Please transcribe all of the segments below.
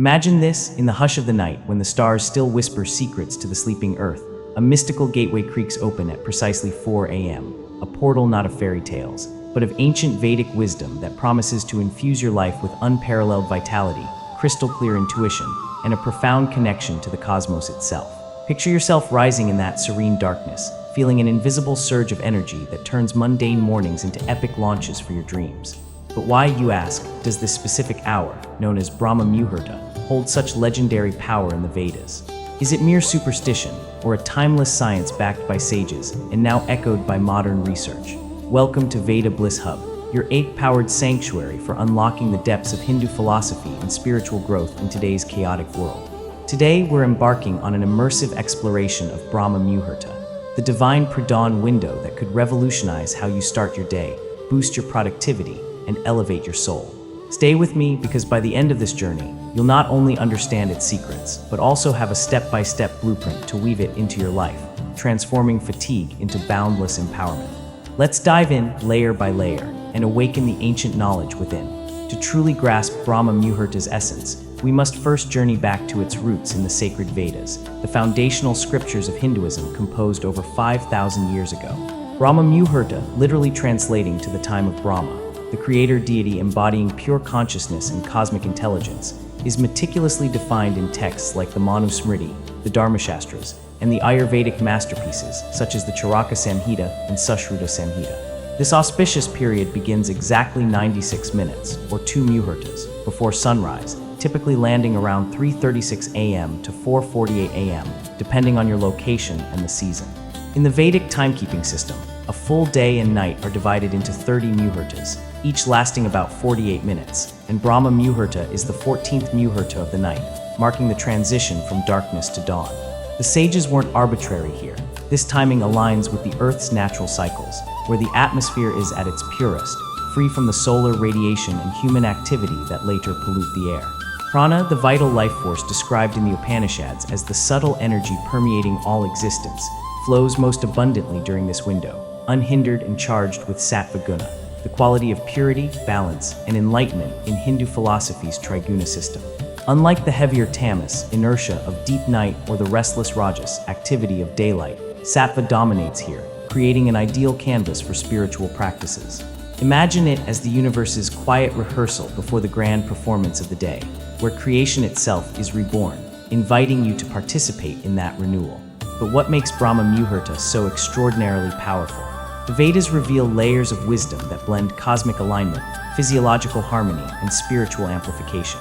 Imagine this in the hush of the night when the stars still whisper secrets to the sleeping earth. A mystical gateway creaks open at precisely 4 a.m., a portal not of fairy tales, but of ancient Vedic wisdom that promises to infuse your life with unparalleled vitality, crystal clear intuition, and a profound connection to the cosmos itself. Picture yourself rising in that serene darkness, feeling an invisible surge of energy that turns mundane mornings into epic launches for your dreams. But why, you ask, does this specific hour, known as Brahma Muhurta, hold such legendary power in the Vedas? Is it mere superstition, or a timeless science backed by sages and now echoed by modern research? Welcome to Veda Bliss Hub, your egg-powered sanctuary for unlocking the depths of Hindu philosophy and spiritual growth in today's chaotic world. Today, we're embarking on an immersive exploration of Brahma Muhurta, the divine pre-dawn window that could revolutionize how you start your day, boost your productivity, and elevate your soul. Stay with me because by the end of this journey, you'll not only understand its secrets, but also have a step-by-step blueprint to weave it into your life, transforming fatigue into boundless empowerment. Let's dive in layer by layer and awaken the ancient knowledge within. To truly grasp Brahma Muhurta's essence, we must first journey back to its roots in the sacred Vedas, the foundational scriptures of Hinduism composed over 5,000 years ago. Brahma Muhurta, literally translating to the time of Brahma, the creator deity embodying pure consciousness and cosmic intelligence, is meticulously defined in texts like the Manu Smriti, the Dharmashastras, and the Ayurvedic masterpieces such as the Charaka Samhita and Sushruta Samhita. This auspicious period begins exactly 96 minutes, or 2 muhurtas, before sunrise, typically landing around 3:36 a.m. to 4:48 a.m., depending on your location and the season. In the Vedic timekeeping system, a full day and night are divided into 30 muhurtas, each lasting about 48 minutes, and Brahma Muhurta is the 14th muhurta of the night, marking the transition from darkness to dawn. The sages weren't arbitrary here. This timing aligns with the Earth's natural cycles, where the atmosphere is at its purest, free from the solar radiation and human activity that later pollute the air. Prana, the vital life force described in the Upanishads as the subtle energy permeating all existence, flows most abundantly during this window, unhindered and charged with sattva guna, the quality of purity, balance, and enlightenment in Hindu philosophy's triguna system. Unlike the heavier tamas, inertia of deep night, or the restless rajas, activity of daylight, sattva dominates here, creating an ideal canvas for spiritual practices. Imagine it as the universe's quiet rehearsal before the grand performance of the day, where creation itself is reborn, inviting you to participate in that renewal. But what makes Brahma Muhurta so extraordinarily powerful? The Vedas reveal layers of wisdom that blend cosmic alignment, physiological harmony, and spiritual amplification.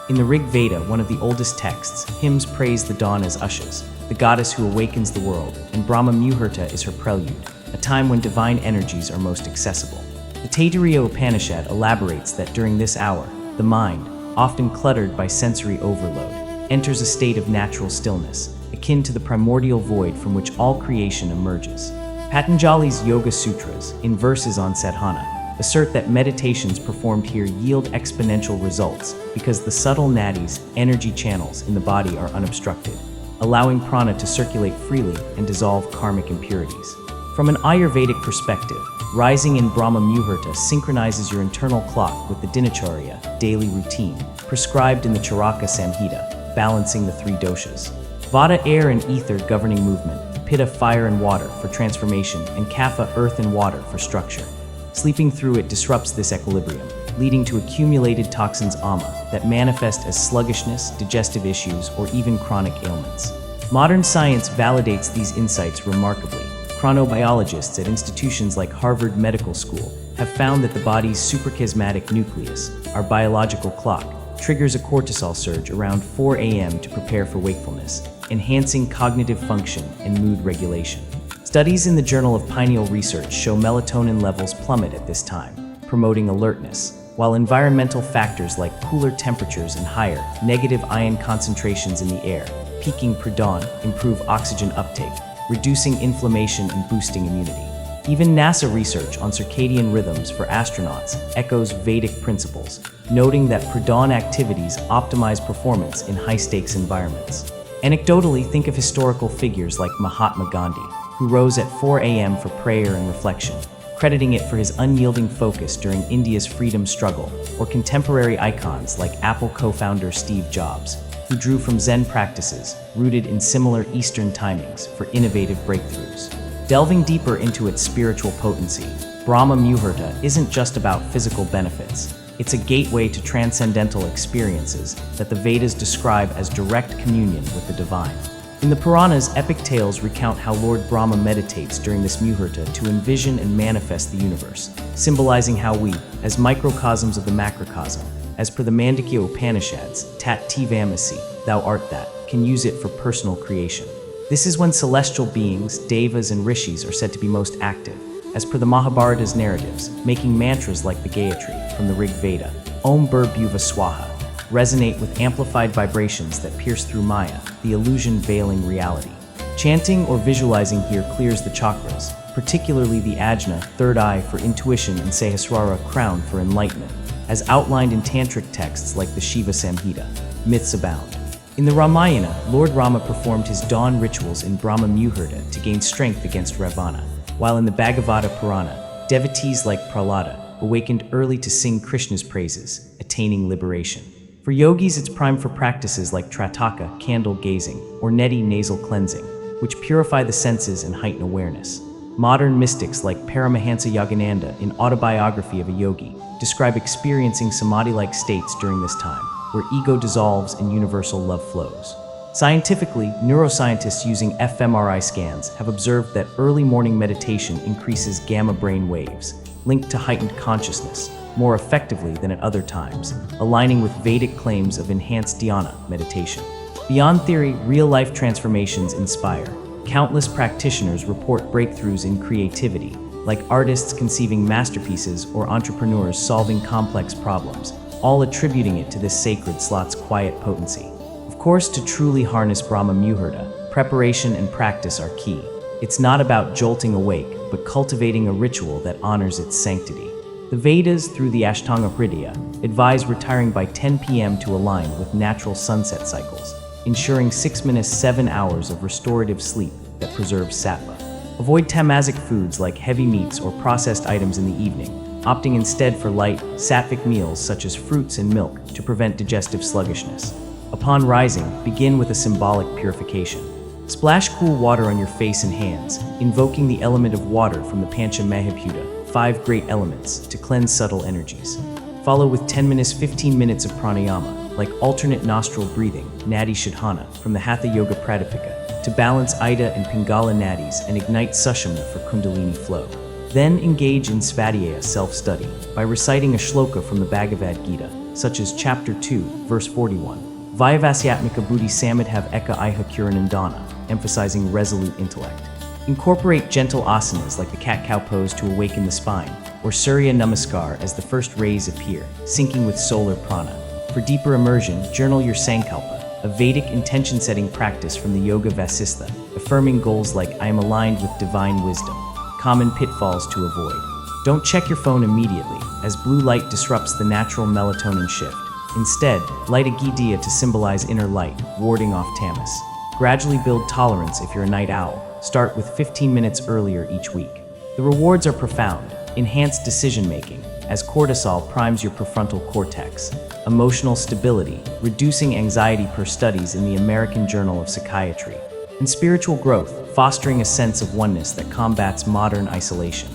In the Rig Veda, one of the oldest texts, hymns praise the dawn as Ushas, the goddess who awakens the world, and Brahma Muhurta is her prelude, a time when divine energies are most accessible. The Taittiriya Upanishad elaborates that during this hour, the mind, often cluttered by sensory overload, enters a state of natural stillness, akin to the primordial void from which all creation emerges. Patanjali's Yoga Sutras, in verses on Sadhana, assert that meditations performed here yield exponential results because the subtle nadis, energy channels in the body are unobstructed, allowing prana to circulate freely and dissolve karmic impurities. From an Ayurvedic perspective, rising in Brahma Muhurta synchronizes your internal clock with the dinacharya, daily routine, prescribed in the Charaka Samhita, balancing the 3 doshas. Vata, air and ether governing movement, Pitta, fire and water for transformation, and Kapha, earth and water for structure. Sleeping through it disrupts this equilibrium, leading to accumulated toxins ama that manifest as sluggishness, digestive issues, or even chronic ailments. Modern science validates these insights remarkably. Chronobiologists at institutions like Harvard Medical School have found that the body's suprachiasmatic nucleus, our biological clock, triggers a cortisol surge around 4 a.m. to prepare for wakefulness, enhancing cognitive function and mood regulation. Studies in the Journal of Pineal Research show melatonin levels plummet at this time, promoting alertness, while environmental factors like cooler temperatures and higher, negative ion concentrations in the air, peaking pre-dawn, improve oxygen uptake, reducing inflammation and boosting immunity. Even NASA research on circadian rhythms for astronauts echoes Vedic principles, noting that pre-dawn activities optimize performance in high-stakes environments. Anecdotally, think of historical figures like Mahatma Gandhi, who rose at 4 a.m. for prayer and reflection, crediting it for his unyielding focus during India's freedom struggle, or contemporary icons like Apple co-founder Steve Jobs, who drew from Zen practices rooted in similar Eastern timings for innovative breakthroughs. Delving deeper into its spiritual potency, Brahma Muhurta isn't just about physical benefits. It's a gateway to transcendental experiences that the Vedas describe as direct communion with the divine. In the Puranas, epic tales recount how Lord Brahma meditates during this Muhurta to envision and manifest the universe, symbolizing how we, as microcosms of the macrocosm, as per the Mandukya Upanishads, Tat Tivam Asi, thou art that, can use it for personal creation. This is when celestial beings, devas and rishis are said to be most active, as per the Mahabharata's narratives, making mantras like the Gayatri from the Rig Veda, Om Bhur Bhuva Swaha, resonate with amplified vibrations that pierce through Maya, the illusion veiling reality. Chanting or visualizing here clears the chakras, particularly the Ajna, third eye for intuition, and Sahasrara, crown for enlightenment, as outlined in tantric texts like the Shiva Samhita. Myths abound. In the Ramayana, Lord Rama performed his dawn rituals in Brahma Muhurta to gain strength against Ravana, while in the Bhagavad Purana, devotees like Prahlada awakened early to sing Krishna's praises, attaining liberation. For yogis, it's prime for practices like Trataka, candle gazing, or Neti, nasal cleansing, which purify the senses and heighten awareness. Modern mystics like Paramahansa Yogananda, in Autobiography of a Yogi, describe experiencing samadhi-like states during this time, where ego dissolves and universal love flows. Scientifically, neuroscientists using fMRI scans have observed that early morning meditation increases gamma brain waves, linked to heightened consciousness, more effectively than at other times, aligning with Vedic claims of enhanced dhyana meditation. Beyond theory, real-life transformations inspire. Countless practitioners report breakthroughs in creativity, like artists conceiving masterpieces or entrepreneurs solving complex problems, all attributing it to this sacred slot's quiet potency. Of course, to truly harness Brahma Muhurta, preparation and practice are key. It's not about jolting awake, but cultivating a ritual that honors its sanctity. The Vedas, through the Ashtanga Hridaya, advise retiring by 10 p.m. to align with natural sunset cycles, ensuring 6-7 hours of restorative sleep that preserves sattva. Avoid tamasic foods like heavy meats or processed items in the evening, opting instead for light, sattvic meals such as fruits and milk to prevent digestive sluggishness. Upon rising, begin with a symbolic purification. Splash cool water on your face and hands, invoking the element of water from the Pancha Mahibhuta, 5 great elements, to cleanse subtle energies. Follow with 15 minutes of pranayama, like alternate nostril breathing, Nadi Shodhana, from the Hatha Yoga Pradipika, to balance Ida and Pingala nadis and ignite Sushumna for Kundalini flow. Then engage in Svadhyaya self-study by reciting a shloka from the Bhagavad Gita, such as Chapter 2, verse 41. Vyavasyatmika buddhi samadhav eka iha kuranandana, emphasizing resolute intellect. Incorporate gentle asanas like the cat-cow pose to awaken the spine, or Surya Namaskar as the first rays appear, syncing with solar prana. For deeper immersion, journal your Sankalpa, a Vedic intention-setting practice from the Yoga Vasistha, affirming goals like I am aligned with divine wisdom. Common pitfalls to avoid. Don't check your phone immediately, as blue light disrupts the natural melatonin shift. Instead, light a ghee diya to symbolize inner light, warding off tamas. Gradually build tolerance if you're a night owl. Start with 15 minutes earlier each week. The rewards are profound. Enhanced decision-making, as cortisol primes your prefrontal cortex. Emotional stability, reducing anxiety per studies in the American Journal of Psychiatry. And spiritual growth, fostering a sense of oneness that combats modern isolation.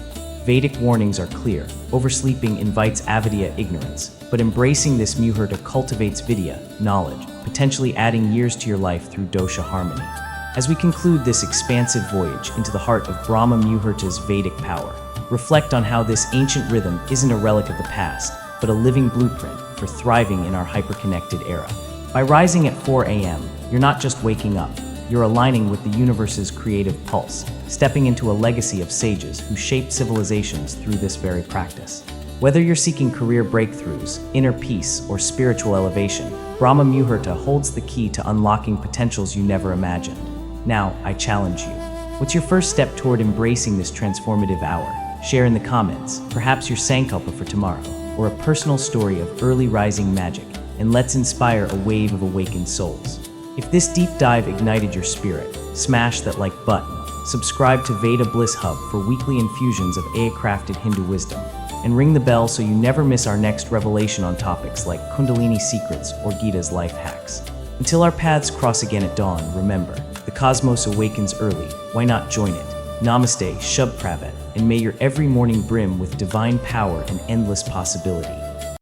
Vedic warnings are clear. Oversleeping invites avidya, ignorance, but embracing this muhurta cultivates vidya, knowledge, potentially adding years to your life through dosha harmony. As we conclude this expansive voyage into the heart of Brahma Muhurta's Vedic power, reflect on how this ancient rhythm isn't a relic of the past, but a living blueprint for thriving in our hyperconnected era. By rising at 4 a.m., you're not just waking up, you're aligning with the universe's creative pulse, stepping into a legacy of sages who shaped civilizations through this very practice. Whether you're seeking career breakthroughs, inner peace, or spiritual elevation, Brahma Muhurta holds the key to unlocking potentials you never imagined. Now, I challenge you. What's your first step toward embracing this transformative hour? Share in the comments, perhaps your Sankalpa for tomorrow, or a personal story of early rising magic, and let's inspire a wave of awakened souls. If this deep dive ignited your spirit, smash that like button, subscribe to Veda Bliss Hub for weekly infusions of AI-crafted Hindu wisdom, and ring the bell so you never miss our next revelation on topics like Kundalini secrets or Gita's life hacks. Until our paths cross again at dawn, remember, the cosmos awakens early. Why not join it? Namaste, Shubh Pravat, and may your every morning brim with divine power and endless possibility.